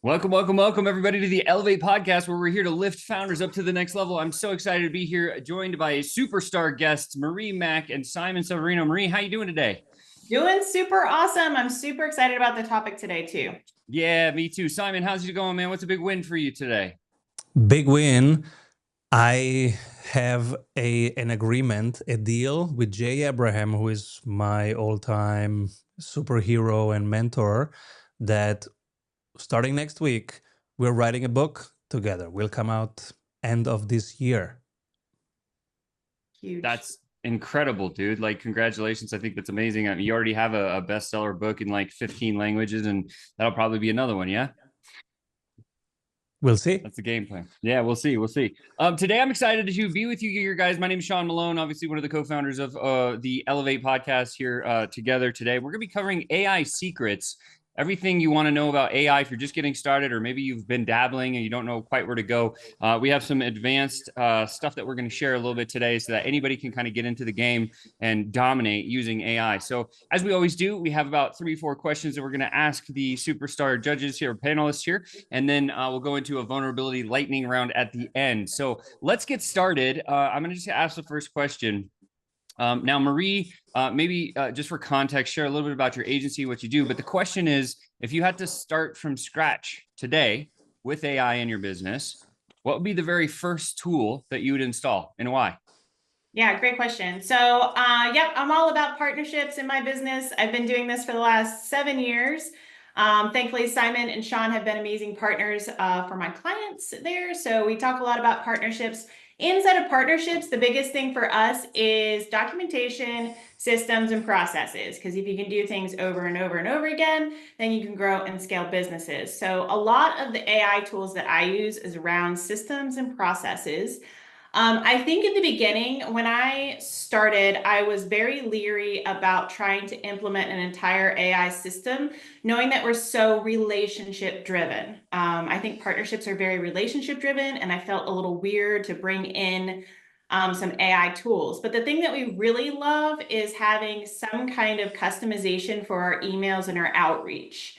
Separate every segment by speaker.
Speaker 1: Welcome, everybody, to the Elevate podcast, where we're here to lift founders up to the next level. I'm so excited to be here, joined by superstar guests Marie Mack and Simon Severino. Marie, how you doing today?
Speaker 2: Doing super awesome. I'm super excited about the topic today, too.
Speaker 1: Yeah, me too. Simon, how's it going, man? What's a big win for you today?
Speaker 3: Big win. I have an agreement, a deal with Jay Abraham, who is my all-time superhero and mentor, that starting next week, we're writing a book together. Will come out end of this year.
Speaker 2: Huge.
Speaker 1: That's incredible, dude. Like, congratulations. I think that's amazing. I mean, you already have a bestseller book in like 15 languages, and that'll probably be another one, yeah?
Speaker 3: We'll see.
Speaker 1: That's the game plan. Yeah, we'll see. Today, I'm excited to be with you here, guys. My name is Sean Malone, obviously one of the co-founders of the Elevate podcast here together today. We're going to be covering AI secrets, everything you want to know about AI if you're just getting started, or maybe you've been dabbling and you don't know quite where to go. We have some advanced stuff that we're going to share a little bit today so that anybody can kind of get into the game and dominate using AI. So as we always do, we have about 3-4 questions that we're going to ask the superstar judges here, panelists here, and then we'll go into a vulnerability lightning round at the end. So let's get started. I'm going to just ask the first question. Now, Marie, maybe just for context, share a little bit about your agency, what you do. But the question is, if you had to start from scratch today with AI in your business, what would be the very first tool that you would install and why?
Speaker 2: Yeah, great question. So, I'm all about partnerships in my business. I've been doing this for the last 7 years. Thankfully, Simon and Sean have been amazing partners for my clients there. So we talk a lot about partnerships. Inside of partnerships, the biggest thing for us is documentation, systems, and processes. Because if you can do things over and over and over again, then you can grow and scale businesses. So a lot of the AI tools that I use is around systems and processes. I think in the beginning, when I started, I was very leery about trying to implement an entire AI system, knowing that we're so relationship driven. I think partnerships are very relationship driven, and I felt a little weird to bring in some AI tools. But the thing that we really love is having some kind of customization for our emails and our outreach.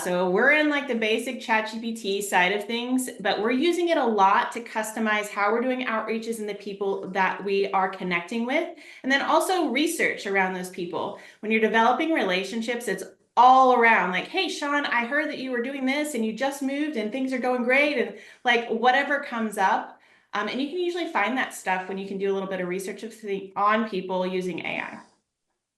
Speaker 2: So we're in like the basic ChatGPT side of things, but we're using it a lot to customize how we're doing outreaches and the people that we are connecting with, and then also research around those people. When you're developing relationships, it's all around like, hey, Sean, I heard that you were doing this and you just moved and things are going great, and like whatever comes up. And you can usually find that stuff when you can do a little bit of research on people using AI.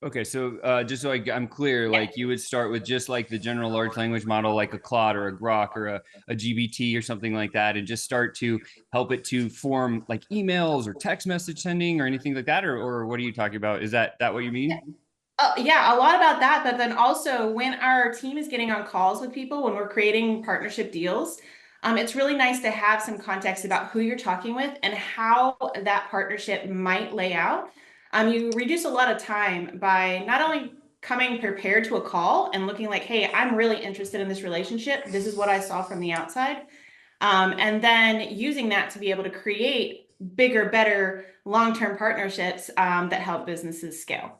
Speaker 1: Okay, so just so I'm clear, like you would start with just like the general large language model, like a Claude or a Grok or a GBT or something like that, and just start to help it to form like emails or text message sending or anything like that, or what are you talking about? Is that what you mean?
Speaker 2: Yeah, a lot about that. But then also when our team is getting on calls with people, when we're creating partnership deals, it's really nice to have some context about who you're talking with and how that partnership might lay out. You reduce a lot of time by not only coming prepared to a call and looking like, hey, I'm really interested in this relationship. This is what I saw from the outside. And then using that to be able to create bigger, better long-term partnerships that help businesses scale.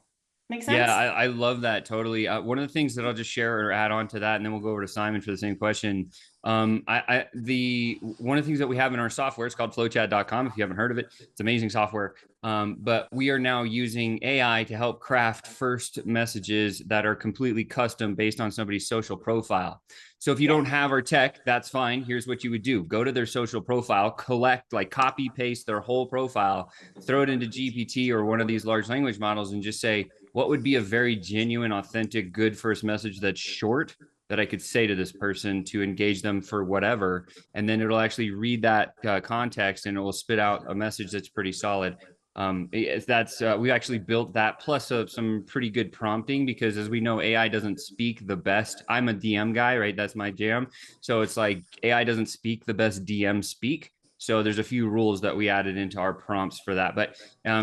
Speaker 2: Make sense?
Speaker 1: Yeah, I love that totally. One of the things that I'll just share or add on to that, and then we'll go over to Simon for the same question. One of the things that we have in our software is called flowchat.com. If you haven't heard of it, it's amazing software. But we are now using AI to help craft first messages that are completely custom based on somebody's social profile. So if you don't have our tech, that's fine. Here's what you would do. Go to their social profile, collect, like copy paste their whole profile, throw it into GPT or one of these large language models and just say, what would be a very genuine, authentic, good first message that's short that I could say to this person to engage them for whatever. And then it'll actually read that context and it will spit out a message that's pretty solid. We actually built that plus some pretty good prompting, because as we know, AI doesn't speak the best. I'm a DM guy, right? That's my jam. So it's like AI doesn't speak the best DM speak. So there's a few rules that we added into our prompts for that, but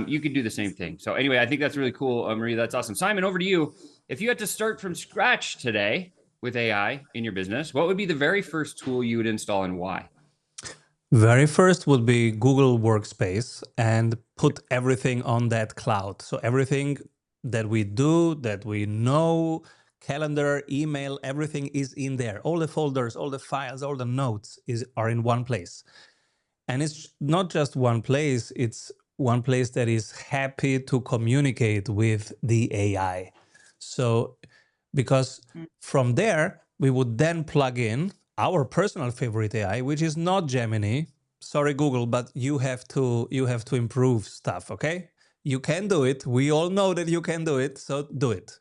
Speaker 1: you could do the same thing. So anyway, I think that's really cool, Marie. That's awesome. Simon, over to you. If you had to start from scratch today with AI in your business, what would be the very first tool you would install and why?
Speaker 3: Very first would be Google Workspace and put everything on that cloud. So everything that we do, that we know, calendar, email, everything is in there. All the folders, all the files, all the notes are in one place. And it's not just one place, it's one place that is happy to communicate with the AI. So, because from there, we would then plug in our personal favorite AI, which is not Gemini. Sorry, Google, but you have to improve stuff, okay? You can do it. We all know that you can do it, so do it.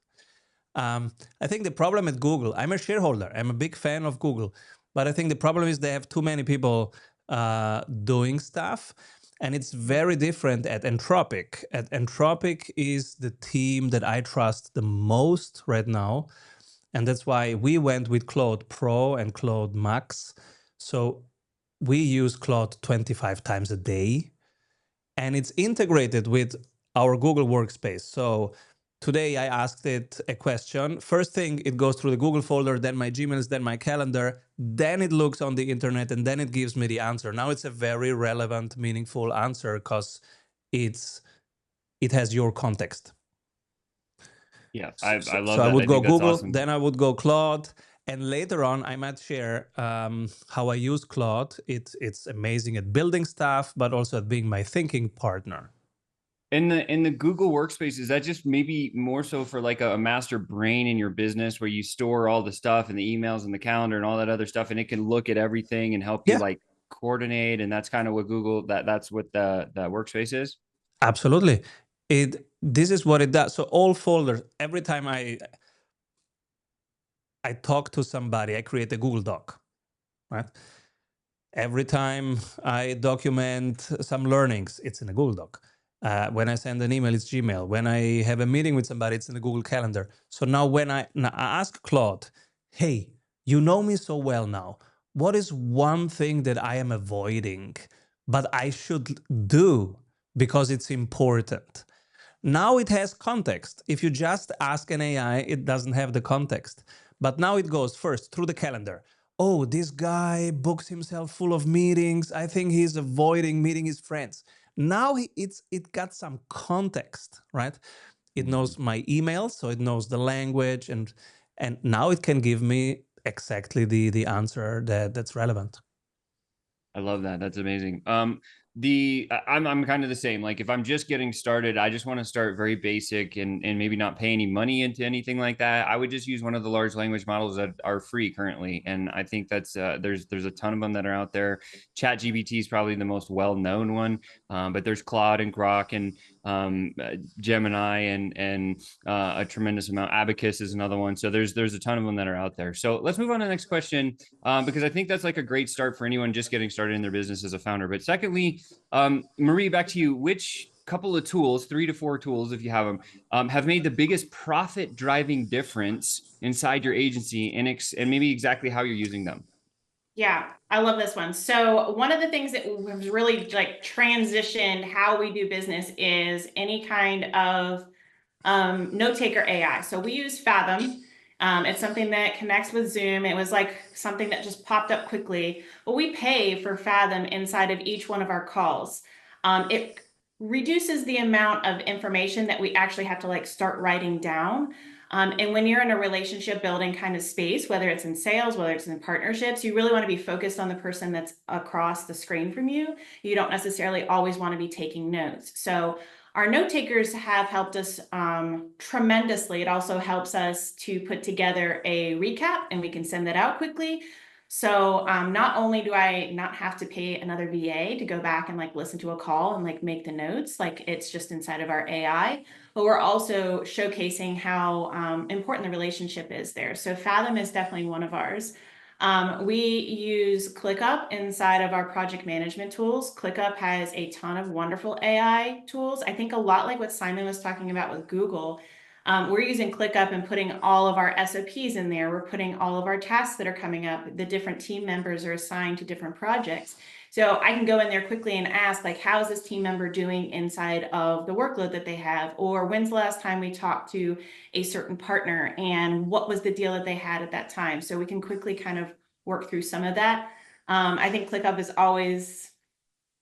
Speaker 3: I think the problem at Google, I'm a shareholder, I'm a big fan of Google, but I think the problem is they have too many people doing stuff. And it's very different at Anthropic. At Anthropic is the team that I trust the most right now. And that's why we went with Claude Pro and Claude Max. So we use Claude 25 times a day. And it's integrated with our Google Workspace. So today I asked it a question. First thing, it goes through the Google folder, then my Gmails, then my calendar, then it looks on the internet, and then it gives me the answer. Now it's a very relevant, meaningful answer because it has your context.
Speaker 1: Yeah, I love
Speaker 3: so
Speaker 1: that.
Speaker 3: I would go
Speaker 1: think that's
Speaker 3: Google,
Speaker 1: awesome.
Speaker 3: then I would go Claude, and later on I might share how I use Claude. It's amazing at building stuff, but also at being my thinking partner.
Speaker 1: In the Google Workspace, is that just maybe more so for like a master brain in your business where you store all the stuff and the emails and the calendar and all that other stuff, and it can look at everything and help you
Speaker 3: Yeah,
Speaker 1: like coordinate, and that's kind of what that's what the Workspace is?
Speaker 3: absolutely. This is what it does. So all folders, every time I talk to somebody, I create a Google Doc, right? Every time I document some learnings, it's in a Google Doc. When I send an email, it's Gmail. When I have a meeting with somebody, it's in the Google Calendar. So now when I ask Claude, hey, you know me so well now. What is one thing that I am avoiding, but I should do because it's important? Now it has context. If you just ask an AI, it doesn't have the context. But now it goes first through the calendar. Oh, this guy books himself full of meetings. I think he's avoiding meeting his friends. Now it got some context, right? It knows my emails, so it knows the language, and now it can give me exactly the answer that's relevant.
Speaker 1: I love that. That's amazing. I'm kind of the same. Like if I'm just getting started, I just want to start very basic and maybe not pay any money into anything like that. I would just use one of the large language models that are free currently, and I think that's there's a ton of them that are out there. ChatGPT is probably the most well-known one, but there's Claude and Grok and Gemini and a tremendous amount. Abacus is another one. So there's a ton of them that are out there. So let's move on to the next question, because I think that's like a great start for anyone just getting started in their business as a founder. But secondly, Marie, back to you. Which couple of tools, 3 to 4 tools, if you have them, have made the biggest profit driving difference inside your agency, and maybe exactly how you're using them?
Speaker 2: Yeah, I love this one. So one of the things that was really like transitioned how we do business is any kind of note taker AI. So we use Fathom. It's something that connects with Zoom. It was like something that just popped up quickly, but we pay for Fathom inside of each one of our calls. It reduces the amount of information that we actually have to like start writing down. And when you're in a relationship building kind of space, whether it's in sales, whether it's in partnerships, you really want to be focused on the person that's across the screen from you. You don't necessarily always want to be taking notes. So our note takers have helped us tremendously. It also helps us to put together a recap, and we can send that out quickly. So not only do I not have to pay another VA to go back and like listen to a call and like make the notes, like it's just inside of our AI, but we're also showcasing how important the relationship is there. So Fathom is definitely one of ours. We use ClickUp inside of our project management tools. ClickUp has a ton of wonderful AI tools. I think a lot like what Simon was talking about with Google. We're using ClickUp and putting all of our SOPs in there. We're putting all of our tasks that are coming up. The different team members are assigned to different projects. So I can go in there quickly and ask, like, how is this team member doing inside of the workload that they have? Or when's the last time we talked to a certain partner and what was the deal that they had at that time? So we can quickly kind of work through some of that. I think ClickUp is always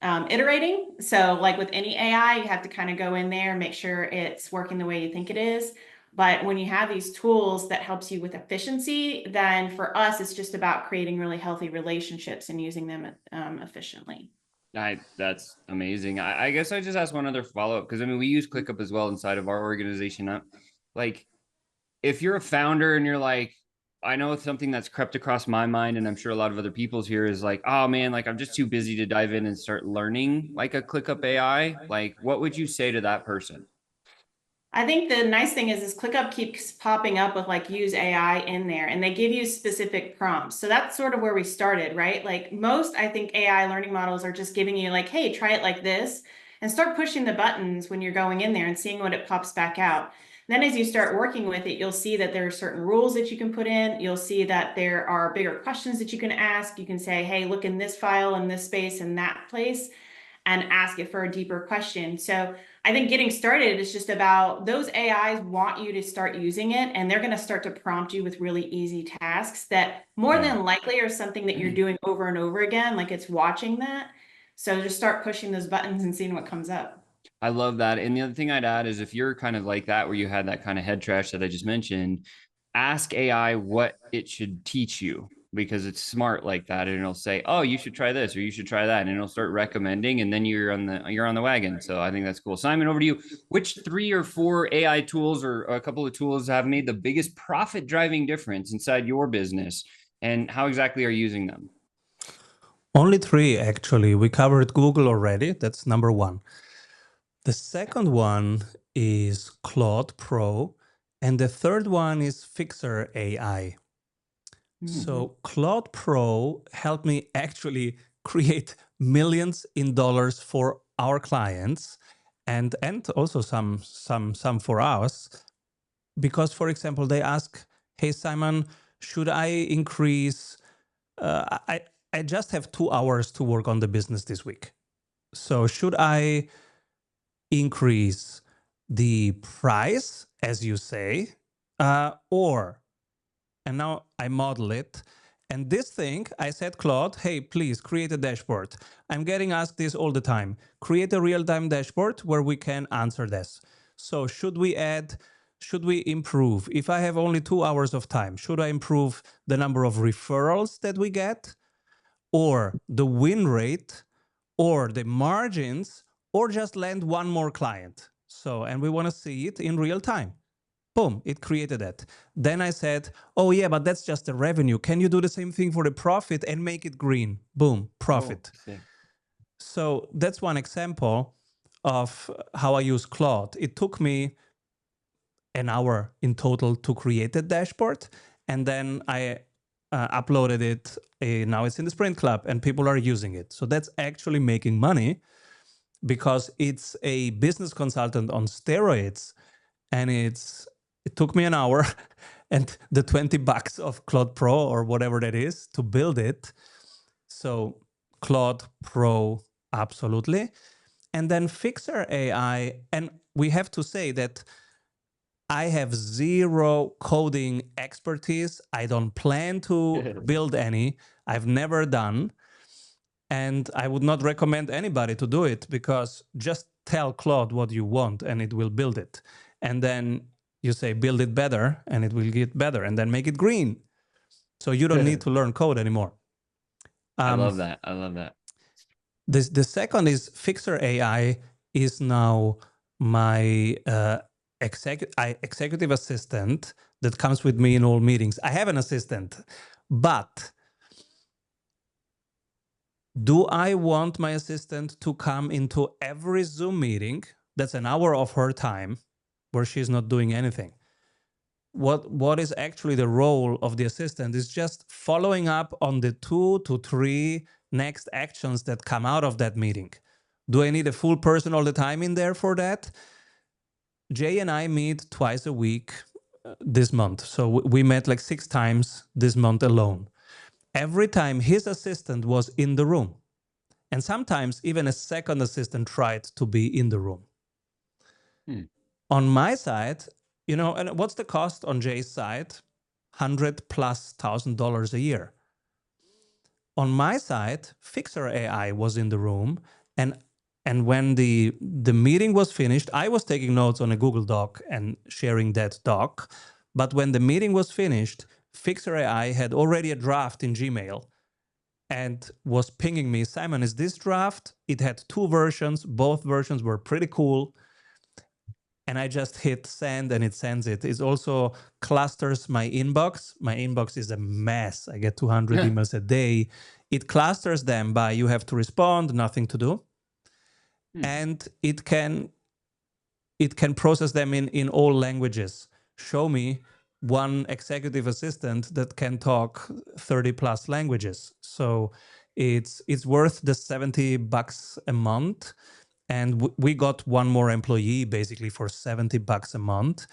Speaker 2: iterating. So like with any AI, you have to kind of go in there and make sure it's working the way you think it is. But when you have these tools that helps you with efficiency, then for us, it's just about creating really healthy relationships and using them efficiently.
Speaker 1: That's amazing. I guess I just asked one other follow up because I mean we use ClickUp as well inside of our organization. Like, if you're a founder and you're like, I know it's something that's crept across my mind, and I'm sure a lot of other people's here is like, oh man, like I'm just too busy to dive in and start learning like a ClickUp AI. Like, what would you say to that person?
Speaker 2: I think the nice thing is ClickUp keeps popping up with like use AI in there, and they give you specific prompts. So that's sort of where we started, right? Like most, I think AI learning models are just giving you like, hey, try it like this, and start pushing the buttons when you're going in there and seeing what it pops back out. Then as you start working with it, you'll see that there are certain rules that you can put in. You'll see that there are bigger questions that you can ask. You can say, hey, look in this file, in this space, in that place, and ask it for a deeper question. So I think getting started is just about those AIs want you to start using it, and they're going to start to prompt you with really easy tasks that more than likely are something that you're doing over and over again, like it's watching that. So just start pushing those buttons and seeing what comes up.
Speaker 1: I love that. And the other thing I'd add is if you're kind of like that, where you had that kind of head trash that I just mentioned, ask AI what it should teach you because it's smart like that. And it'll say, oh, you should try this or you should try that. And it'll start recommending. And then you're on the wagon. So I think that's cool. Simon, over to you. Which 3 or 4 AI tools or a couple of tools have made the biggest profit driving difference inside your business? And how exactly are you using them?
Speaker 3: Only 3, actually. We covered Google already. That's number 1. The second one is Claude Pro, and the third one is Fixer AI. So Claude Pro helped me actually create millions in dollars for our clients, and also some for us, because for example they ask, hey Simon, should I increase? I just have 2 hours to work on the business this week, so should I increase the price, as you say, or, and now I model it. And this thing, I said, Claude, hey, please create a dashboard. I'm getting asked this all the time. Create a real-time dashboard where we can answer this. So should we improve? If I have only 2 hours of time, should I improve the number of referrals that we get, or the win rate, or the margins, or just land one more client? So, and we want to see it in real time. Boom, it created that. Then I said, oh yeah, but that's just the revenue. Can you do the same thing for the profit and make it green? Boom, profit.
Speaker 1: Oh,
Speaker 3: so that's one example of how I use Claude. It took me an hour in total to create the dashboard, and then I uploaded it. Now it's in the Sprint Club and people are using it. So that's actually making money because it's a business consultant on steroids, and it took me an hour and the $20 of Claude Pro or whatever that is to build it. So Claude Pro, absolutely. And then Fixer AI, and we have to say that I have zero coding expertise. I don't plan to build any. I've never done. And I would not recommend anybody to do it, because just tell Claude what you want and it will build it. And then you say, build it better, and it will get better, and then make it green. So you don't need to learn code anymore.
Speaker 1: I love that. I love that.
Speaker 3: The second is Fixer AI is now my executive assistant that comes with me in all meetings. I have an assistant, but do I want my assistant to come into every Zoom meeting? That's an hour of her time where she's not doing anything. What is actually the role of the assistant is just following up on the 2 to 3 next actions that come out of that meeting. Do I need a full person all the time in there for that? Jay and I meet twice a week this month. So we met like 6 times this month alone. Every time his assistant was in the room. And sometimes even a second assistant tried to be in the room. On my side, you know, and what's the cost on Jay's side? $100,000+ a year. On my side, Fixer AI was in the room, and And when the meeting was finished, I was taking notes on a Google Doc and sharing that doc. But when the meeting was finished, Fixer AI had already a draft in Gmail and was pinging me, Simon, is this draft? It had 2 versions. Both versions were pretty cool. And I just hit send and it sends it. It also clusters my inbox. My inbox is a mess. I get 200 emails a day. It clusters them by you have to respond, nothing to do. And it can process them in all languages. Show me one executive assistant that can talk 30 plus languages. So it's worth the $70 a month. And we got one more employee basically for $70 a month.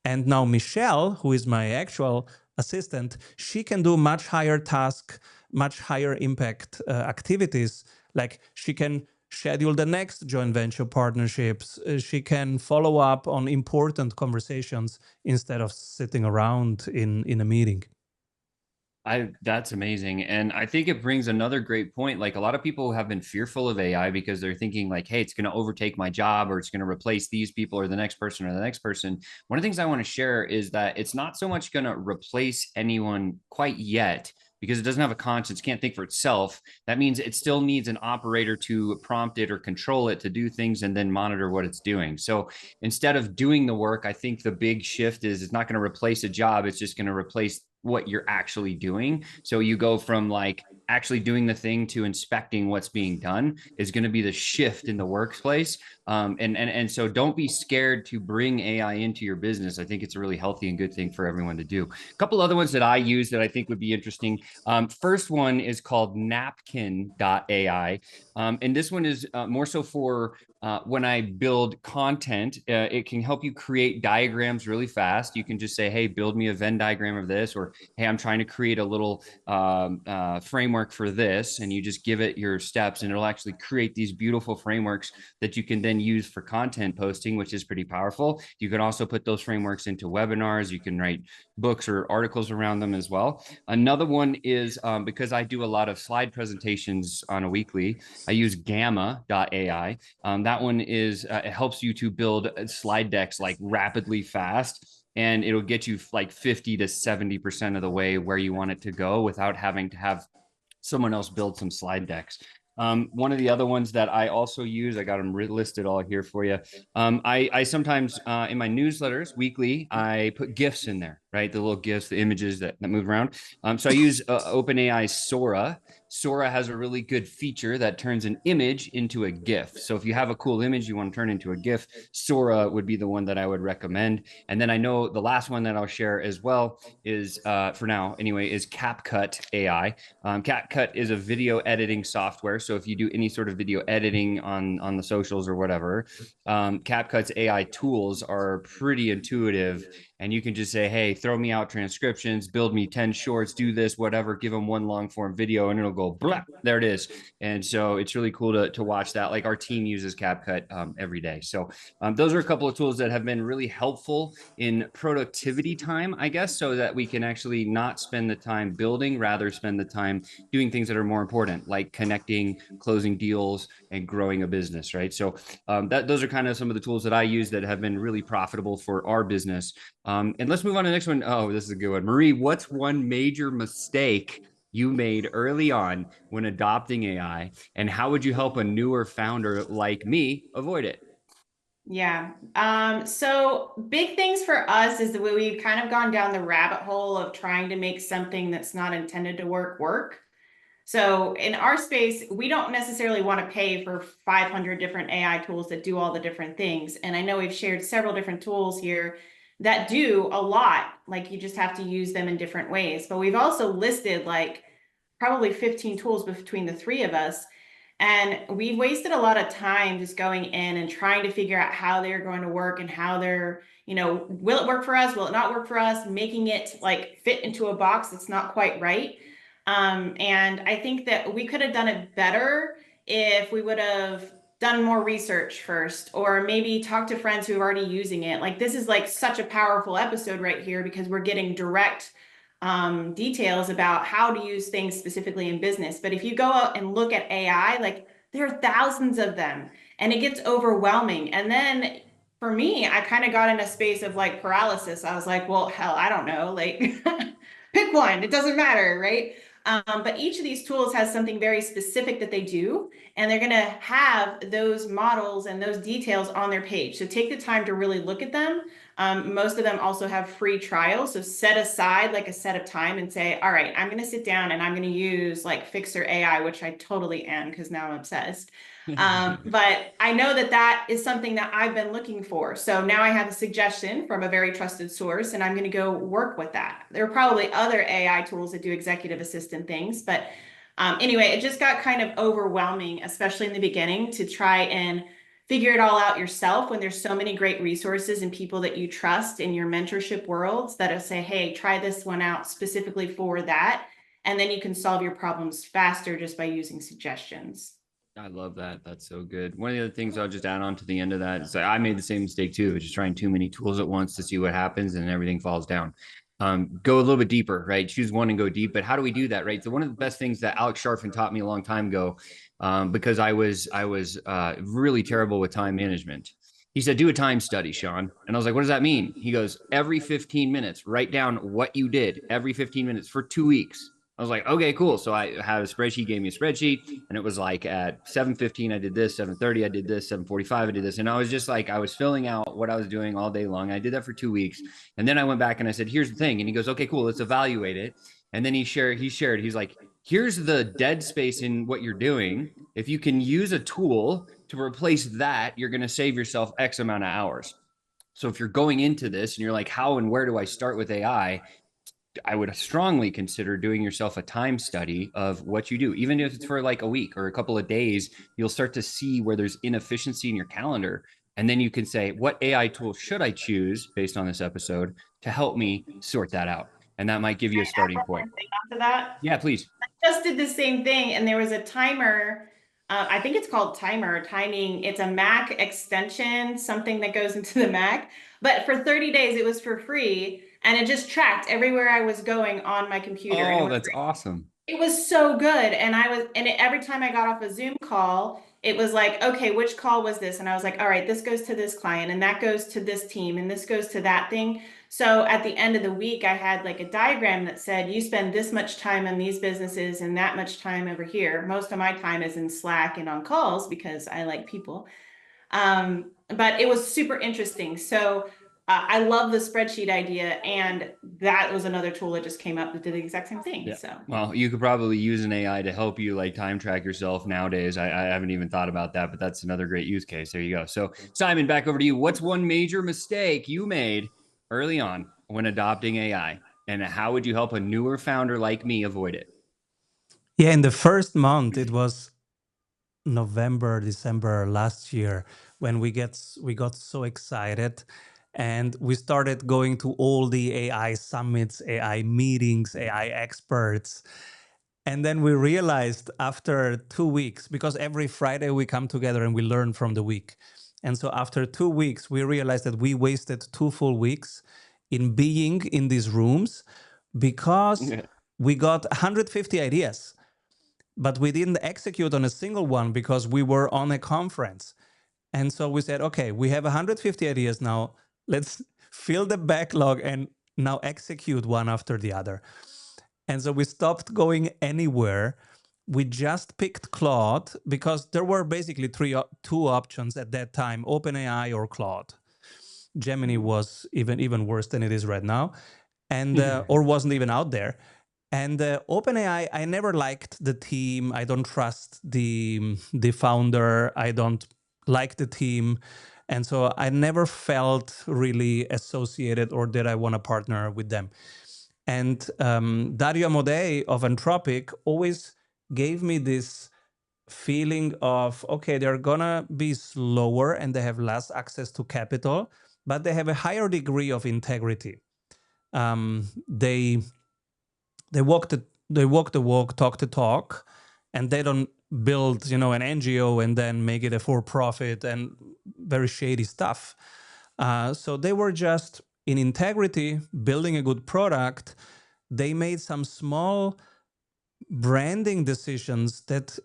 Speaker 3: And now Michelle, who is my actual assistant, she can do much higher task, much higher impact activities. Like she can schedule the next joint venture partnerships. She can follow up on important conversations instead of sitting around in a meeting.
Speaker 1: That's amazing. And I think it brings another great point. Like a lot of people have been fearful of AI because they're thinking like, hey, it's going to overtake my job or it's going to replace these people or the next person or the next person. One of the things I want to share is that it's not so much going to replace anyone quite yet because it doesn't have a conscience, can't think for itself. That means it still needs an operator to prompt it or control it to do things and then monitor what it's doing. So instead of doing the work, I think the big shift is it's not going to replace a job. It's just going to replace what you're actually doing. So you go from like actually doing the thing to inspecting what's being done is going to be the shift in the workplace. And so don't be scared to bring AI into your business. I think it's a really healthy and good thing for everyone to do. A couple other ones that I use that I think would be interesting. First one is called Napkin AI. And this one is more so for when I build content. It can help you create diagrams really fast. You can just say, hey, build me a Venn diagram of this, or hey, I'm trying to create a little framework for this. And you just give it your steps and it'll actually create these beautiful frameworks that you can then use for content posting, which is pretty powerful. You can also put those frameworks into webinars. You can write books or articles around them as well. Another one is because I do a lot of slide presentations on a weekly, I use Gamma AI. That one is, it helps you to build slide decks like rapidly fast, and it'll get you like 50 to 70% of the way where you want it to go without having to have someone else build some slide decks. One of the other ones that I also use, I got them listed all here for you. I sometimes in my newsletters weekly, I put GIFs in there, right? The little GIFs, the images that move around. So I use OpenAI's Sora. Sora has a really good feature that turns an image into a GIF. So if you have a cool image you want to turn into a GIF, Sora would be the one that I would recommend. And then I know the last one that I'll share as well is, for now anyway, is CapCut AI. CapCut is a video editing software. So if you do any sort of video editing on the socials or whatever, CapCut's AI tools are pretty intuitive. And you can just say, hey, throw me out transcriptions, build me 10 shorts, do this, whatever, give them one long form video, and it'll go, blah, there it is. And so it's really cool to watch that. Like our team uses CapCut every day. So those are a couple of tools that have been really helpful in productivity time, I guess, so that we can actually not spend the time building, rather spend the time doing things that are more important, like connecting, closing deals, and growing a business, right? So those are kind of some of the tools that I use that have been really profitable for our business. And let's move on to the next one. Oh, this is a good one. Marie, what's one major mistake you made early on when adopting AI, and how would you help a newer founder like me avoid it?
Speaker 2: Yeah. So big things for us is the way we've kind of gone down the rabbit hole of trying to make something that's not intended to work. So in our space, we don't necessarily want to pay for 500 different AI tools that do all the different things. And I know we've shared several different tools here that do a lot. Like you just have to use them in different ways. But we've also listed like probably 15 tools between the three of us. And we wasted a lot of time just going in and trying to figure out how they're going to work and how they're, will it work for us? Will it not work for us? Making it like fit into a box that's not quite right. And I think that we could have done it better if we would have done more research first, or maybe talk to friends who are already using it. Like this is like such a powerful episode right here because we're getting direct details about how to use things specifically in business. But if you go out and look at AI, like there are thousands of them. and it gets overwhelming. And then for me, I kind of got in a space of like paralysis. I was like, well, hell, I don't know, like pick one, it doesn't matter, right? But each of these tools has something very specific that they do, and they're going to have those models and those details on their page. So take the time to really look at them. Most of them also have free trials. So set aside like a set of time and say, all right, I'm going to sit down and I'm going to use like Fixer AI, which I totally am because now I'm obsessed. But I know that that is something that I've been looking for. So now I have a suggestion from a very trusted source, and I'm going to go work with that. There are probably other AI tools that do executive assistant things, but anyway, it just got kind of overwhelming, especially in the beginning, to try and figure it all out yourself when there's so many great resources and people that you trust in your mentorship worlds that'll say, hey, try this one out specifically for that. And then you can solve your problems faster just by using suggestions.
Speaker 1: I love that. That's so good. One of the other things I'll just add on to the end of that is I made the same mistake too, just trying too many tools at once to see what happens and everything falls down. Go a little bit deeper, right? Choose one and go deep. But how do we do that, right? So one of the best things that Alex Sharfin taught me a long time ago, because I was really terrible with time management. He said, do a time study, Sean. And I was like, what does that mean? He goes, every 15 minutes, write down what you did every 15 minutes for 2 weeks. I was like, okay, cool. So I had a spreadsheet, gave me a spreadsheet, and it was like at 7:15, I did this, 7:30, I did this, 7:45, I did this. And I was just like, I was filling out what I was doing all day long. I did that for 2 weeks. And then I went back and I said, here's the thing. And he goes, okay, cool, let's evaluate it. And then he shared, he's like, here's the dead space in what you're doing. If you can use a tool to replace that, you're going to save yourself X amount of hours. So if you're going into this and you're like, how and where do I start with AI? I would strongly consider doing yourself a time study of what you do. Even if it's for like a week or a couple of days, you'll start to see where there's inefficiency in your calendar. And then you can say, what AI tool should I choose based on this episode to help me sort that out? And that might give you a starting point.
Speaker 2: After that,
Speaker 1: yeah, please.
Speaker 2: I just did the same thing, and there was a timer. I think it's called timer timing. It's a Mac extension, something that goes into the Mac. But for 30 days, it was for free. And it just tracked everywhere I was going on my computer.
Speaker 1: Oh, that's awesome.
Speaker 2: It was so good. And every time I got off a Zoom call, it was like, okay, which call was this? And I was like, all right, this goes to this client and that goes to this team and this goes to that thing. So at the end of the week, I had like a diagram that said, you spend this much time on these businesses and that much time over here. Most of my time is in Slack and on calls because I like people. But it was super interesting. So I love the spreadsheet idea, and that was another tool that just came up that did the exact same thing.
Speaker 1: Yeah.
Speaker 2: So,
Speaker 1: well, you could probably use an AI to help you like time track yourself nowadays. I haven't even thought about that, but that's another great use case. There you go. So, Simon, back over to you. What's one major mistake you made early on when adopting AI, and how would you help a newer founder like me avoid it?
Speaker 3: Yeah, in the first month, it was November, December last year when we got so excited, and we started going to all the AI summits, AI meetings, AI experts. And then we realized after 2 weeks, because every Friday we come together and we learn from the week. And so after 2 weeks, we realized that we wasted 2 full weeks in being in these rooms because we got 150 ideas, but we didn't execute on a single one because we were on a conference. And so we said, okay, we have 150 ideas now. Let's fill the backlog and now execute one after the other. And so we stopped going anywhere. We just picked Claude because there were basically two options at that time, OpenAI or Claude. Gemini was even worse than it is right now, and or wasn't even out there. And OpenAI, I never liked the team. I don't trust the founder. I don't like the team. And so I never felt really associated or did I want to partner with them. And Dario Amodei of Anthropic always gave me this feeling of, okay, they're gonna be slower and they have less access to capital, but they have a higher degree of integrity. They walk the walk, talk the talk, and they don't build, an NGO and then make it a for-profit and very shady stuff. So they were just in integrity, building a good product. They made some small branding decisions that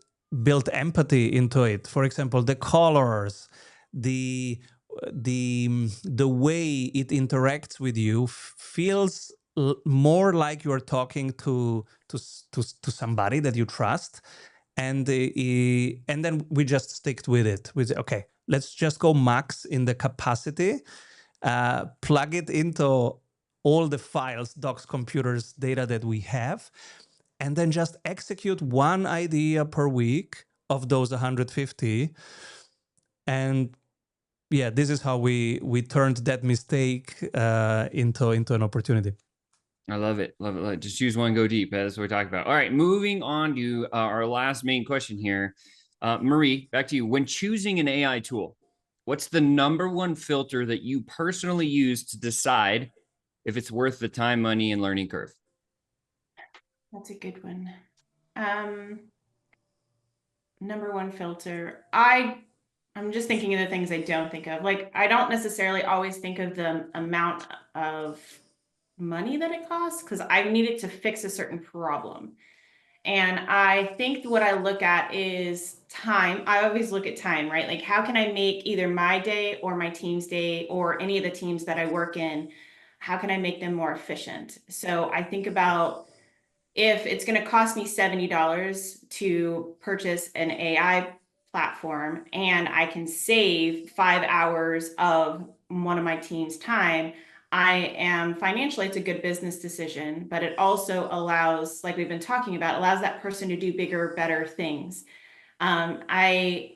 Speaker 3: built empathy into it. For example, the colors, the the way it interacts with you feels more like you're talking to somebody that you trust, and then we just stick with it. We say, okay, let's just go max in the capacity, plug it into all the files, docs, computers, data that we have, and then just execute one idea per week of those 150. And yeah, this is how we turned that mistake into an opportunity.
Speaker 1: I love it. Love it. Love it. Just choose one, go deep. That's what we're talking about. All right, moving on to our last main question here. Marie, back to you. When choosing an AI tool, what's the number one filter that you personally use to decide if it's worth the time, money, and learning curve?
Speaker 2: That's a good one. Number one filter. I'm just thinking of the things I don't think of. Like, I don't necessarily always think of the amount of money that it costs, because I need it to fix a certain problem. And I think what I look at is time. I always look at time, right? Like, how can I make either my day or my team's day or any of the teams that I work in, how can I make them more efficient? So I think about, if it's going to cost me $70 to purchase an AI platform and I can save 5 hours of one of my team's time, I am financially, it's a good business decision, but it also allows, like we've been talking about, allows that person to do bigger, better things. I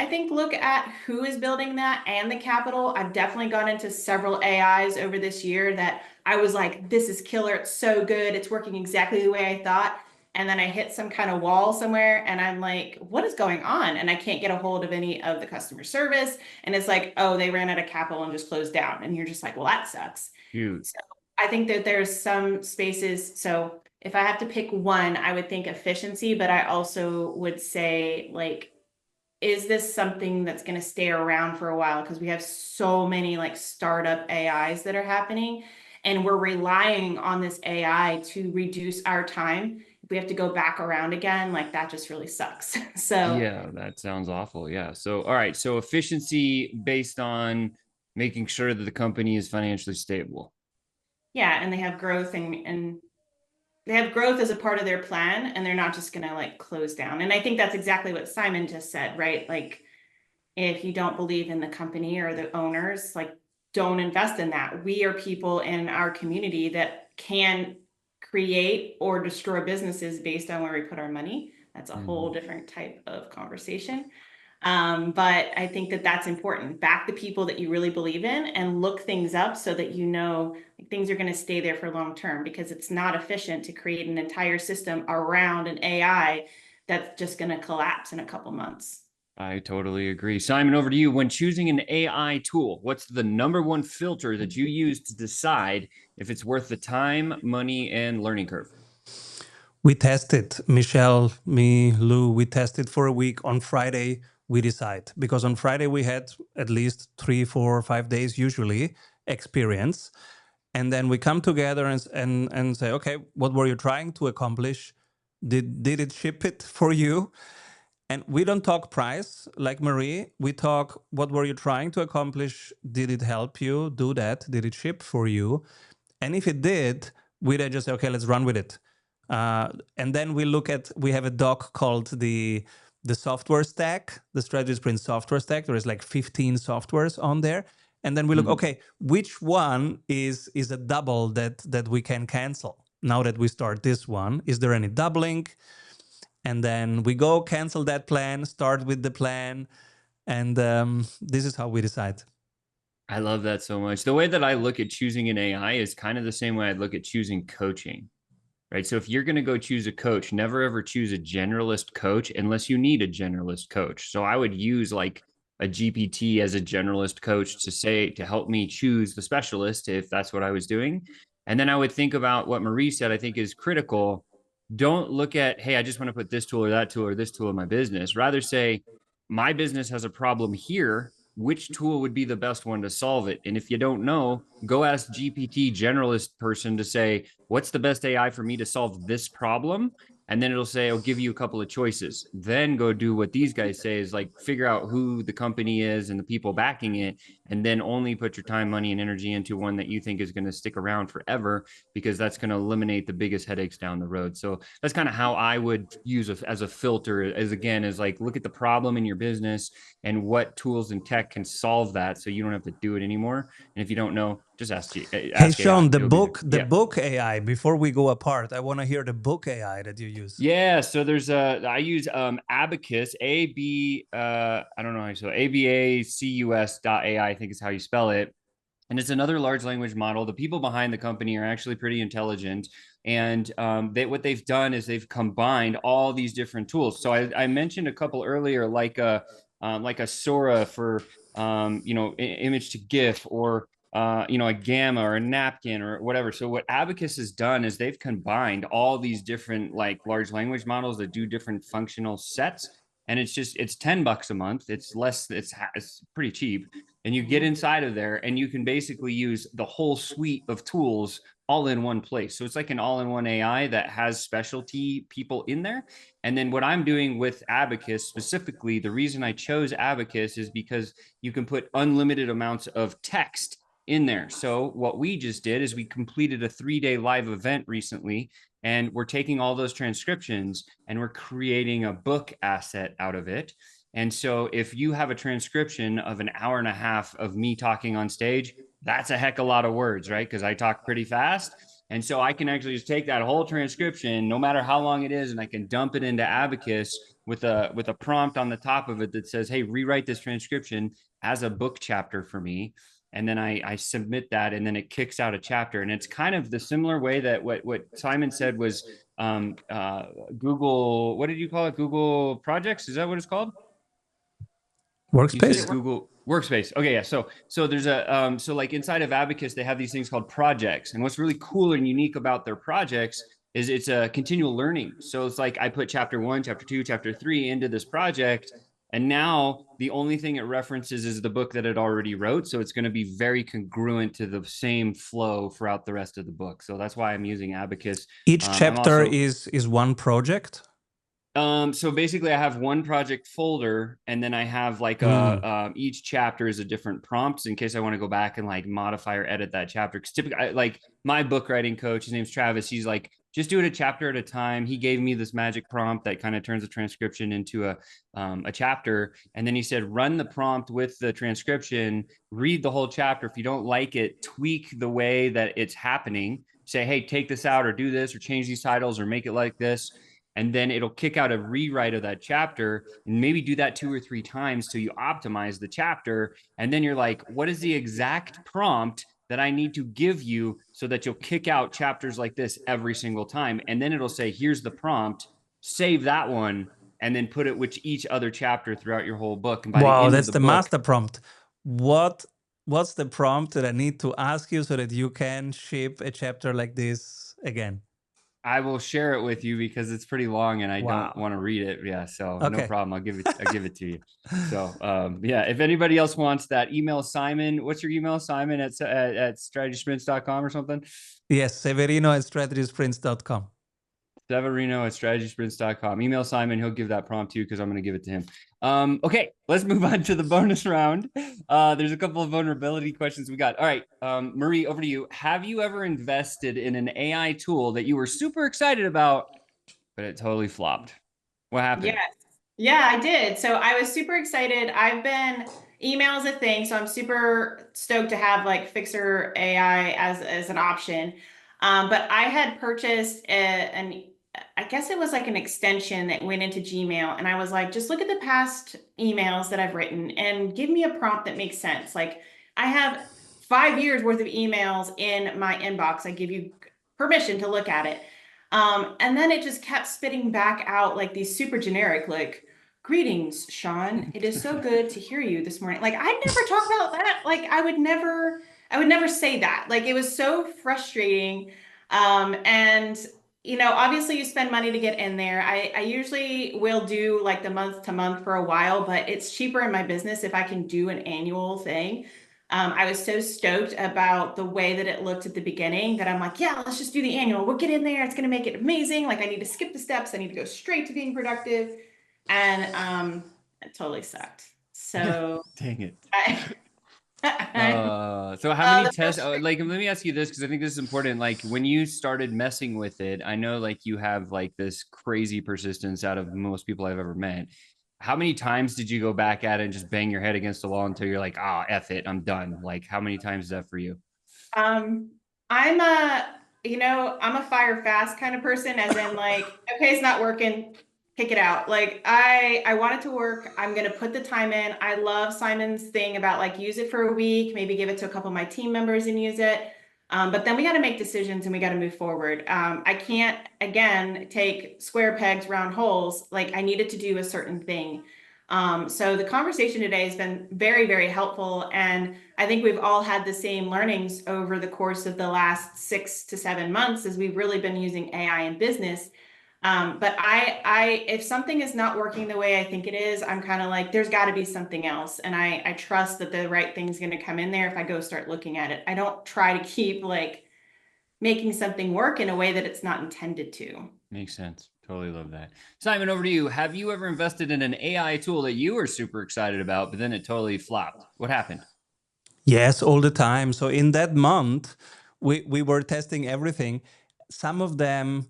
Speaker 2: think, look at who is building that and the capital. I've definitely gone into several AIs over this year that I was like, this is killer. It's so good. It's working exactly the way I thought. And then I hit some kind of wall somewhere and I'm like, what is going on? And I can't get a hold of any of the customer service. And it's like, oh, they ran out of capital and just closed down. And you're just like, well, that sucks.
Speaker 1: Huge.
Speaker 2: So I think that there's some spaces. So if I have to pick one, I would think efficiency, but I also would say, like, is this something that's going to stay around for a while? Because we have so many like startup AIs that are happening, and we're relying on this AI to reduce our time. If we have to go back around again, like, that just really sucks. So
Speaker 1: yeah, that sounds awful. Yeah. So, all right. So efficiency based on making sure that the company is financially stable.
Speaker 2: yeah, and they have growth, and they have growth as a part of their plan, and they're not just going to like close down. And I think that's exactly what Simon just said, right? Like, if you don't believe in the company or the owners, like, don't invest in that. We are people in our community that can create or destroy businesses based on where we put our money. That's a whole different type of conversation. But I think that that's important. Back the people that you really believe in and look things up so that you know, like, things are going to stay there for long term, because it's not efficient to create an entire system around an AI that's just going to collapse in a couple months.
Speaker 1: I totally agree. Simon, over to you. When choosing an AI tool, what's the number one filter that you use to decide if it's worth the time, money, and learning curve?
Speaker 3: We tested, Michelle, me, Lou, we tested for a week. On Friday, we decide, because on Friday we had at least 3, 4, 5 days usually experience. And then we come together and say, okay, what were you trying to accomplish? Did it ship it for you? And we don't talk price like Marie. We talk, what were you trying to accomplish? Did it help you do that? Did it ship for you? And if it did, we then just say, okay, let's run with it. And then we have a doc called the software stack, the strategy sprint software stack. There is like 15 softwares on there. And then we look, okay, which one is a double that we can cancel now that we start this one? Is there any doubling? And then we go cancel that plan, start with the plan. And this is how we decide.
Speaker 1: I love that so much. The way that I look at choosing an AI is kind of the same way I'd look at choosing coaching, right? So if you're going to go choose a coach, never ever choose a generalist coach unless you need a generalist coach. So I would use like a GPT as a generalist coach to help me choose the specialist if that's what I was doing. And then I would think about what Marie said, I think is critical. Don't look at, hey, I just want to put this tool or that tool or this tool in my business. Rather say, my business has a problem here. Which tool would be the best one to solve it? And if you don't know, go ask GPT generalist person to say, what's the best AI for me to solve this problem? and then it'll say, it'll give you a couple of choices. Then go do what these guys say is like figure out who the company is and the people backing it, and then only put your time, money, and energy into one that you think is going to stick around forever, because that's going to eliminate the biggest headaches down the road. So that's kind of how I would use as a filter, as again, is like look at the problem in your business and what tools and tech can solve that, so you don't have to do it anymore. And if you don't know, just
Speaker 3: Hey,
Speaker 1: ask AI.
Speaker 3: Sean, the
Speaker 1: It'll be there.
Speaker 3: book, the
Speaker 1: Yeah.
Speaker 3: book AI. Before we go apart, I want to hear the book AI that you use.
Speaker 1: Yeah, so there's I use Abacus, I don't know how you spell it, abacus.ai, I think is how you spell it. And it's another large language model. The people behind the company are actually pretty intelligent, and what they've done is they've combined all these different tools. So I mentioned a couple earlier, like a Sora for image to GIF, or a Gamma or a Napkin or whatever. So what Abacus has done is they've combined all these different like large language models that do different functional sets, and it's $10 a month. It's less. It's pretty cheap, and you get inside of there and you can basically use the whole suite of tools all in one place. So it's like an all-in-one AI that has specialty people in there. And then what I'm doing with Abacus specifically, the reason I chose Abacus is because you can put unlimited amounts of text in there. So what we just did is we completed a 3-day live event recently, and we're taking all those transcriptions and we're creating a book asset out of it. And so if you have a transcription of an hour and a half of me talking on stage, that's a heck of a lot of words, right? Because I talk pretty fast. And so I can actually just take that whole transcription, no matter how long it is, and I can dump it into Abacus with a prompt on the top of it that says, hey, rewrite this transcription as a book chapter for me. And then I submit that, and then it kicks out a chapter. And it's kind of the similar way that what Simon said was Google, what did you call it? Google Projects? Is that what it's called? You
Speaker 3: Workspace?
Speaker 1: said Google Workspace. Okay, yeah. So there's so like inside of Abacus, they have these things called projects. And what's really cool and unique about their projects is it's a continual learning. So it's like I put chapter 1, chapter 2, chapter 3 into this project, and now the only thing it references is the book that it already wrote. So it's going to be very congruent to the same flow throughout the rest of the book. So that's why I'm using Abacus.
Speaker 3: Each
Speaker 1: I'm
Speaker 3: chapter
Speaker 1: also
Speaker 3: is one project.
Speaker 1: so basically I have one project folder, and then I have like each chapter is a different prompts in case I want to go back and like modify or edit that chapter. Because typically, like my book writing coach, his name's Travis. He's like, just do it a chapter at a time. He gave me this magic prompt that kind of turns a transcription into a chapter. And then he said, run the prompt with the transcription, read the whole chapter. If you don't like it, tweak the way that it's happening. Say, hey, take this out or do this or change these titles or make it like this, and then it'll kick out a rewrite of that chapter, and maybe do that 2 or 3 times till you optimize the chapter. And then you're like, what is the exact prompt that I need to give you so that you'll kick out chapters like this every single time? And then it'll say, here's the prompt, save that one, and then put it with each other chapter throughout your whole book. And by the
Speaker 3: Wow,
Speaker 1: end of
Speaker 3: that's
Speaker 1: the
Speaker 3: the
Speaker 1: book,
Speaker 3: master prompt. What's the prompt that I need to ask you so that you can ship a chapter like this again?
Speaker 1: I will share it with you because it's pretty long and I don't want to read it. Yeah, so no
Speaker 3: Okay.
Speaker 1: problem. I'll give it to you. So yeah, if anybody else wants that, email Simon. What's your email? Simon at strategysprints.com or something?
Speaker 3: Yes, Severino at strategysprints.com.
Speaker 1: Severino at strategysprints.com. Email Simon. He'll give that prompt to you because I'm going to give it to him. Okay, let's move on to the bonus round. There's a couple of vulnerability questions we got. All right, Marie, over to you. Have you ever invested in an AI tool that you were super excited about, but it totally flopped? What happened?
Speaker 2: Yes. Yeah, I did. So I was super excited. Email's a thing, so I'm super stoked to have like Fixer AI as an option. But I had purchased I guess it was like an extension that went into Gmail, and I was like, just look at the past emails that I've written and give me a prompt that makes sense. Like I have 5 years worth of emails in my inbox. I give you permission to look at it. And then it just kept spitting back out like these super generic, like, greetings, Sean. It is so good to hear you this morning. Like, I'd never talk about that. Like, I would never say that. Like, it was so frustrating. And obviously you spend money to get in there. I usually will do like the month to month for a while, but it's cheaper in my business if I can do an annual thing. I was so stoked about the way that it looked at the beginning that I'm like, yeah, let's just do the annual. We'll get in there. It's going to make it amazing. Like I need to skip the steps. I need to go straight to being productive. And it totally sucked. So
Speaker 1: Dang it.
Speaker 2: I,
Speaker 1: So how many
Speaker 2: the
Speaker 1: tests?
Speaker 2: frustration.
Speaker 1: Like, let me ask you this because I think this is important. Like, when you started messing with it, I know like you have like this crazy persistence out of most people I've ever met. How many times did you go back at it and just bang your head against the wall until you're like, ah, F it, I'm done? Like, how many times is that for you?
Speaker 2: Um, I'm I'm a fire fast kind of person, as in like, okay, it's not working, kick it out. Like I want it to work. I'm gonna put the time in. I love Simon's thing about like use it for a week, maybe give it to a couple of my team members and use it. But then we got to make decisions and we got to move forward. I can't again take square pegs, round holes. Like I needed to do a certain thing. So the conversation today has been very, very helpful. And I think we've all had the same learnings over the course of the last 6 to 7 months as we've really been using AI in business. But if something is not working the way I think it is, I'm kind of like, there's got to be something else. And I trust that the right thing's going to come in there if I go start looking at it. I don't try to keep like making something work in a way that it's not intended to.
Speaker 1: Makes sense. Totally love that. Simon, over to you. Have you ever invested in an AI tool that you were super excited about, but then it totally flopped? What happened?
Speaker 3: Yes, all the time. So in that month, we were testing everything. Some of them,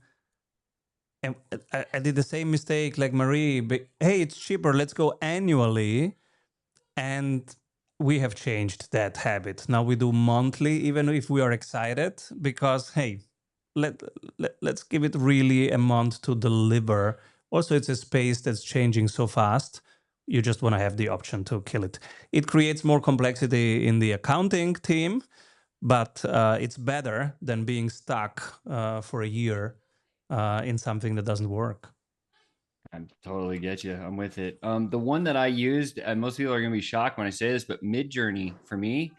Speaker 3: and I did the same mistake like Marie. But, hey, it's cheaper. Let's go annually. And we have changed that habit. Now we do monthly, even if we are excited, because hey, let's give it really a month to deliver. Also, it's a space that's changing so fast. You just want to have the option to kill it. It creates more complexity in the accounting team, but it's better than being stuck for a year in something that doesn't work.
Speaker 1: I totally get you. I'm with it. The one that I used, and most people are going to be shocked when I say this, but Midjourney for me,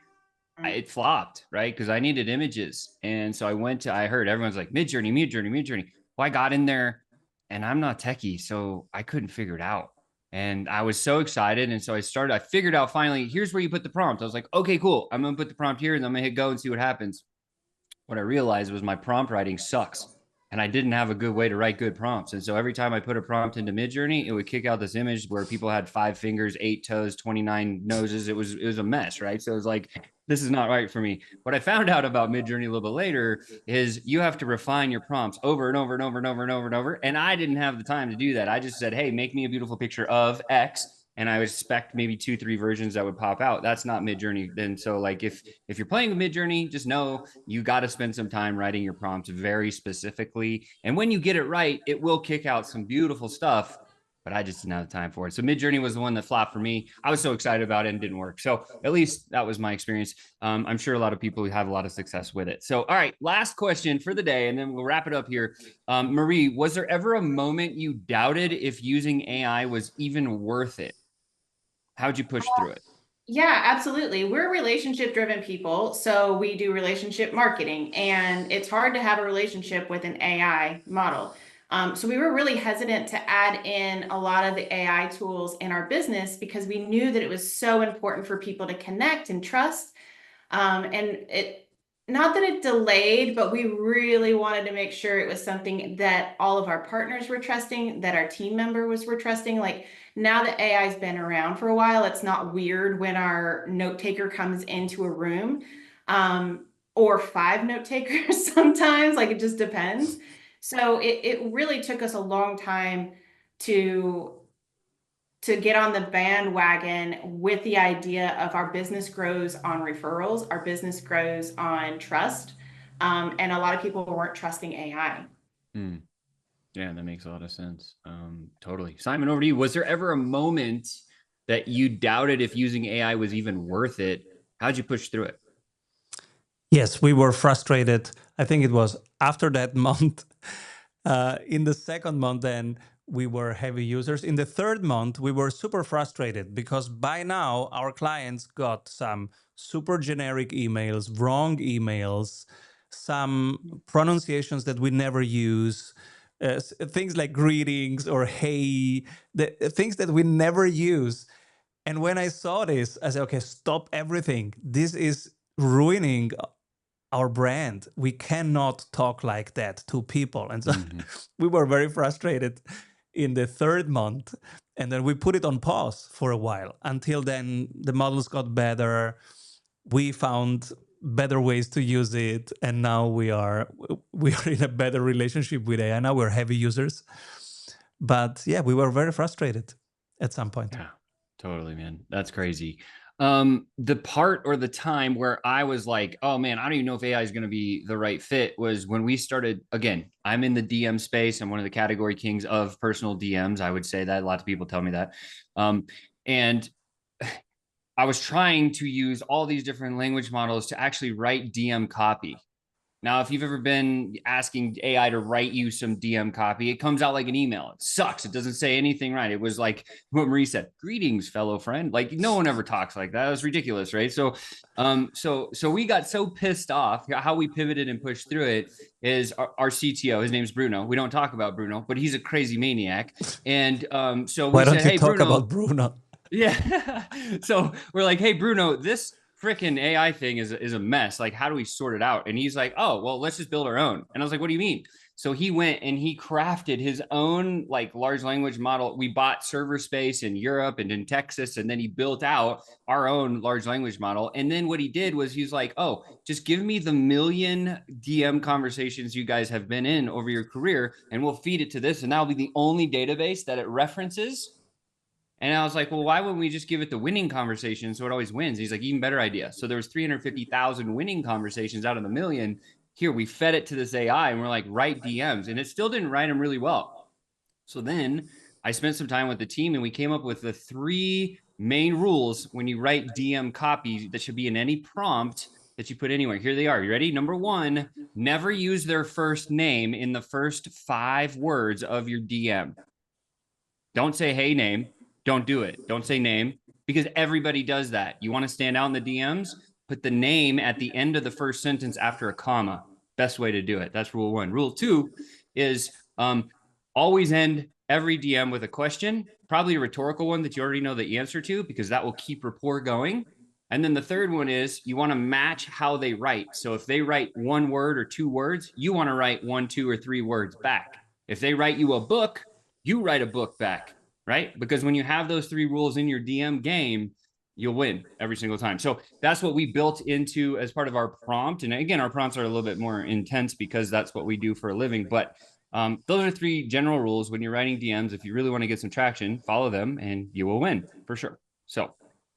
Speaker 1: it flopped, right? Because I needed images. And so I heard everyone's like, Midjourney, Midjourney, Midjourney. Well, I got in there and I'm not techie, so I couldn't figure it out. And I was so excited. And so I figured out finally, here's where you put the prompt. I was like, okay, cool. I'm going to put the prompt here and I'm going to hit go and see what happens. What I realized was my prompt writing sucks. And I didn't have a good way to write good prompts. And so every time I put a prompt into Midjourney, it would kick out this image where people had 5 fingers, 8 toes, 29 noses. It was a mess, right? So it was like, this is not right for me. What I found out about Midjourney a little bit later is you have to refine your prompts over and over and over and over and over and over. And I didn't have the time to do that. I just said, hey, make me a beautiful picture of X. And I would expect maybe 2, 3 versions that would pop out. That's not Midjourney. Then so like if you're playing with Midjourney, just know you got to spend some time writing your prompts very specifically. And when you get it right, it will kick out some beautiful stuff. But I just didn't have the time for it. So Midjourney was the one that flopped for me. I was so excited about it and didn't work. So at least that was my experience. I'm sure a lot of people have a lot of success with it. So all right, last question for the day, and then we'll wrap it up here. Marie, was there ever a moment you doubted if using AI was even worth it? How'd you push through it?
Speaker 2: Yeah, absolutely. We're relationship driven people. So we do relationship marketing, and it's hard to have a relationship with an AI model. So we were really hesitant to add in a lot of the AI tools in our business because we knew that it was so important for people to connect and trust. And it, not that it delayed, but we really wanted to make sure it was something that all of our partners were trusting, that our team members were trusting. Like now that AI's been around for a while, it's not weird when our note taker comes into a room, or 5 note takers sometimes, like it just depends. So it really took us a long time to get on the bandwagon with the idea of our business grows on referrals, our business grows on trust. And a lot of people weren't trusting AI.
Speaker 1: Hmm. Yeah, that makes a lot of sense. Totally. Simon, over to you. Was there ever a moment that you doubted if using AI was even worth it? How'd you push through it?
Speaker 3: Yes, we were frustrated. I think it was after that month. In the second month, then we were heavy users. In the third month, we were super frustrated because by now our clients got some super generic emails, wrong emails, some pronunciations that we never use, things like greetings or hey, the things that we never use. And when I saw this, I said, okay, stop everything. This is ruining our brand. We cannot talk like that to people. And so we were very frustrated in the third month. And then we put it on pause for a while. Until then, the models got better. We found better ways to use it. And now we are in a better relationship with AI. Now we're heavy users. But yeah, we were very frustrated at some point.
Speaker 1: Yeah, totally, man. That's crazy. The part or the time where I was like, oh man, I don't even know if AI is going to be the right fit was when we started. Again, I'm in the DM space. I'm one of the category kings of personal DMs. I would say that. Lots of people tell me that. And I was trying to use all these different language models to actually write DM copy. Now, if you've ever been asking AI to write you some DM copy, it comes out like an email. It sucks. It doesn't say anything right. It was like what Marie said, greetings, fellow friend. Like no one ever talks like that. It was ridiculous, right? So we got so pissed off. How we pivoted and pushed through it is our CTO, his name's Bruno. We don't talk about Bruno, but he's a crazy maniac. And so we
Speaker 3: Why don't
Speaker 1: said,
Speaker 3: you
Speaker 1: hey,
Speaker 3: talk
Speaker 1: Bruno.
Speaker 3: about Bruno?
Speaker 1: Yeah. So we're like, hey, Bruno, this freaking AI thing is a mess. Like, how do we sort it out? And he's like, oh, well, let's just build our own. And I was like, what do you mean? So he went and he crafted his own like large language model. We bought server space in Europe and in Texas, and then he built out our own large language model. And then what he did was he's like, oh, just give me the million DM conversations you guys have been in over your career, and we'll feed it to this. And that'll be the only database that it references. And I was like, well, why wouldn't we just give it the winning conversation so it always wins? And he's like, even better idea. So there was 350,000 winning conversations out of the million. Here, we fed it to this AI and we're like, write DMs. And it still didn't write them really well. So then I spent some time with the team and we came up with the 3 main rules when you write DM copy that should be in any prompt that you put anywhere. Here they are. You ready? Number 1, never use their first name in the first 5 words of your DM. Don't say, hey, name. Don't do it. Don't say name because everybody does that. You want to stand out in the DMs? Put the name at the end of the first sentence after a comma. Best way to do it. That's rule 1. Rule 2 is always end every DM with a question, probably a rhetorical one that you already know the answer to, because that will keep rapport going. And then the third one is you want to match how they write. So if they write 1 word or 2 words, you want to write 1, 2, or 3 words back. If they write you a book, you write a book back. Right? Because when you have those 3 rules in your DM game, you'll win every single time. So that's what we built into as part of our prompt. And again, our prompts are a little bit more intense because that's what we do for a living. But those are 3 general rules when you're writing DMs. If you really want to get some traction, follow them and you will win for sure. So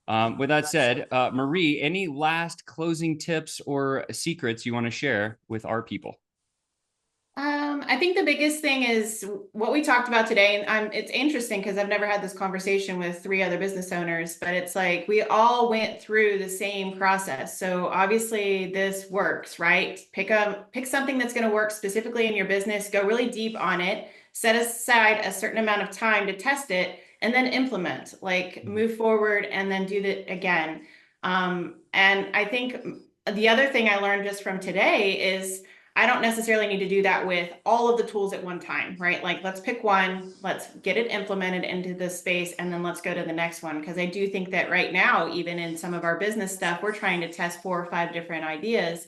Speaker 1: with that said, Marie, any last closing tips or secrets you want to share with our people?
Speaker 2: I think the biggest thing is what we talked about today. And it's interesting because I've never had this conversation with 3 other business owners, but it's like we all went through the same process. So obviously this works, right? Pick something that's going to work specifically in your business, go really deep on it, set aside a certain amount of time to test it, and then implement, like move forward and then do that again. And I think the other thing I learned just from today is I don't necessarily need to do that with all of the tools at one time, right? Like let's pick one, let's get it implemented into this space, and then let's go to the next one. Because I do think that right now, even in some of our business stuff, we're trying to test 4 or 5 different ideas.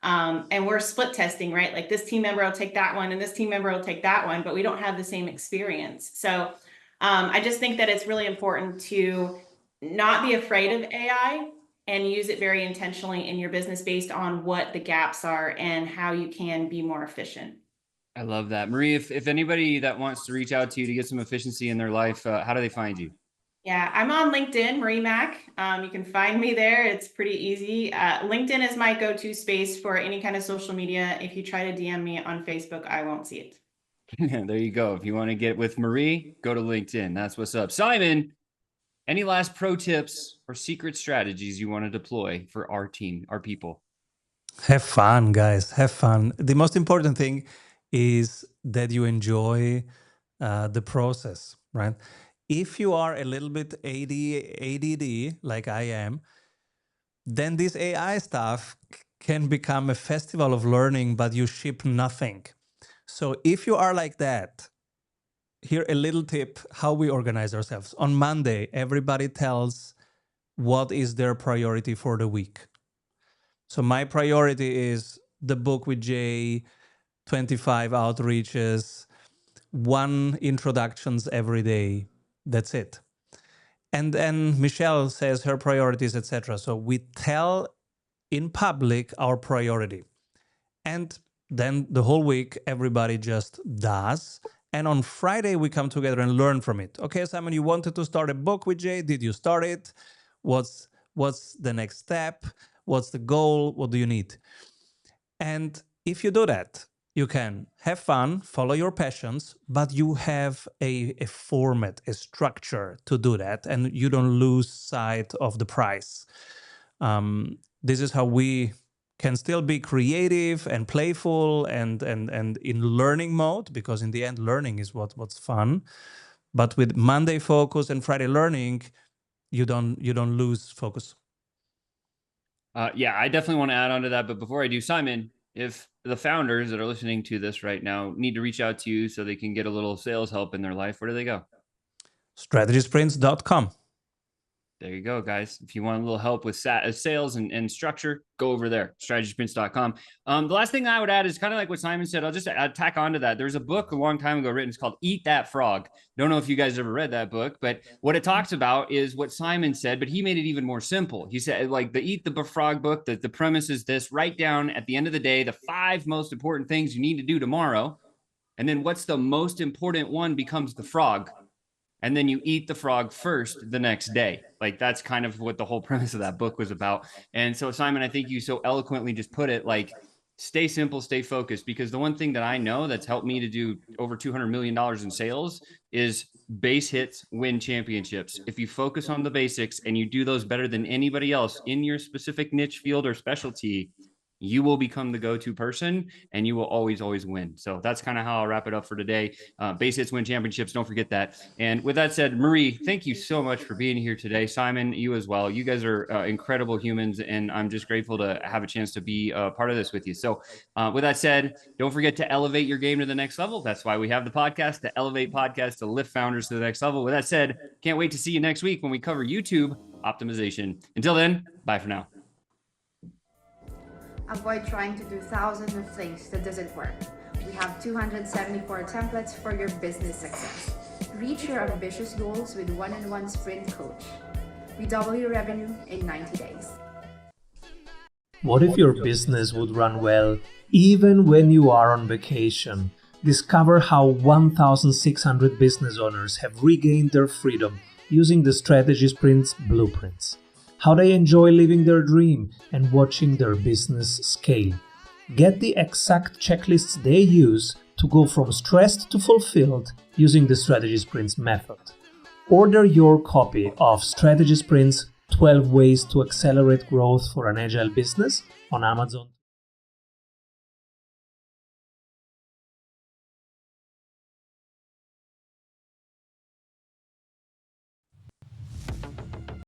Speaker 2: And we're split testing, right? Like this team member will take that one and this team member will take that one, but we don't have the same experience. So I just think that it's really important to not be afraid of AI and use it very intentionally in your business based on what the gaps are and how you can be more efficient.
Speaker 1: I love that. Marie, if anybody that wants to reach out to you to get some efficiency in their life, how do they find you?
Speaker 2: Yeah, I'm on LinkedIn, Marie Mac. You can find me there. It's pretty easy. LinkedIn is my go-to space for any kind of social media. If you try to DM me on Facebook, I won't see it.
Speaker 1: There you go. If you want to get with Marie, go to LinkedIn. That's what's up. Simon, any last pro tips or secret strategies you want to deploy for our team, our people?
Speaker 3: Have fun, guys. Have fun. The most important thing is that you enjoy the process, right? If you are a little bit ADD, like I am, then this AI stuff can become a festival of learning, but you ship nothing. So if you are like that, here a little tip how we organize ourselves. On Monday, everybody tells what is their priority for the week. So my priority is the book with Jay, 25 outreaches, 1 introductions every day. That's it. And then Michelle says her priorities, etc. So we tell in public our priority. And then the whole week, everybody just does. And on Friday, we come together and learn from it. Okay, Simon, you wanted to start a book with Jay. Did you start it? What's the next step? What's the goal? What do you need? And if you do that, you can have fun, follow your passions, but you have a format, a structure to do that, and you don't lose sight of the prize. This is how we can still be creative and playful and in learning mode, because in the end, learning is what's fun. But with Monday focus and Friday learning, you don't lose focus.
Speaker 1: Yeah, I definitely want to add on to that. But before I do, Simon, if the founders that are listening to this right now need to reach out to you so they can get a little sales help in their life, where do they go?
Speaker 3: Strategysprints.com.
Speaker 1: There you go, guys. If you want a little help with sales and structure, go over there, strategysprints.com. The last thing I would add is kind of like what Simon said. I'll just tack on to that. There's a book a long time ago written. It's called Eat That Frog. Don't know if you guys ever read that book, but what it talks about is what Simon said, but he made it even more simple. He said, like the Eat the Frog book, the premise is this: write down at the end of the day the 5 most important things you need to do tomorrow. And then what's the most important one becomes the frog. And then you eat the frog first the next day. Like that's kind of what the whole premise of that book was about. And so, Simon, I think you so eloquently just put it, like, stay simple, stay focused, because the one thing that I know that's helped me to do over $200 million in sales is base hits win championships. If you focus on the basics and you do those better than anybody else in your specific niche, field, or specialty, you will become the go-to person and you will always win. So that's kind of how I'll wrap it up for today. Base hits win championships. Don't forget that. And with that said, Marie, thank you so much for being here today. Simon, you as well. You guys are incredible humans, and I'm just grateful to have a chance to be a part of this with you. So with that said, don't forget to elevate your game to the next level. That's why we have the podcast, to elevate podcasts, to lift founders to the next level. With that said, can't wait to see you next week when we cover YouTube optimization. Until then, bye for now.
Speaker 4: Avoid trying to do thousands of things that doesn't work. We have 274 templates for your business success. Reach your ambitious goals with one-on-one sprint coach. We double your revenue in 90 days.
Speaker 5: What if your business would run well even when you are on vacation? Discover how 1,600 business owners have regained their freedom using the Strategy Sprints blueprints. How they enjoy living their dream and watching their business scale. Get the exact checklists they use to go from stressed to fulfilled using the Strategy Sprints method. Order your copy of Strategy Sprints 12 Ways to Accelerate Growth for an Agile Business on Amazon.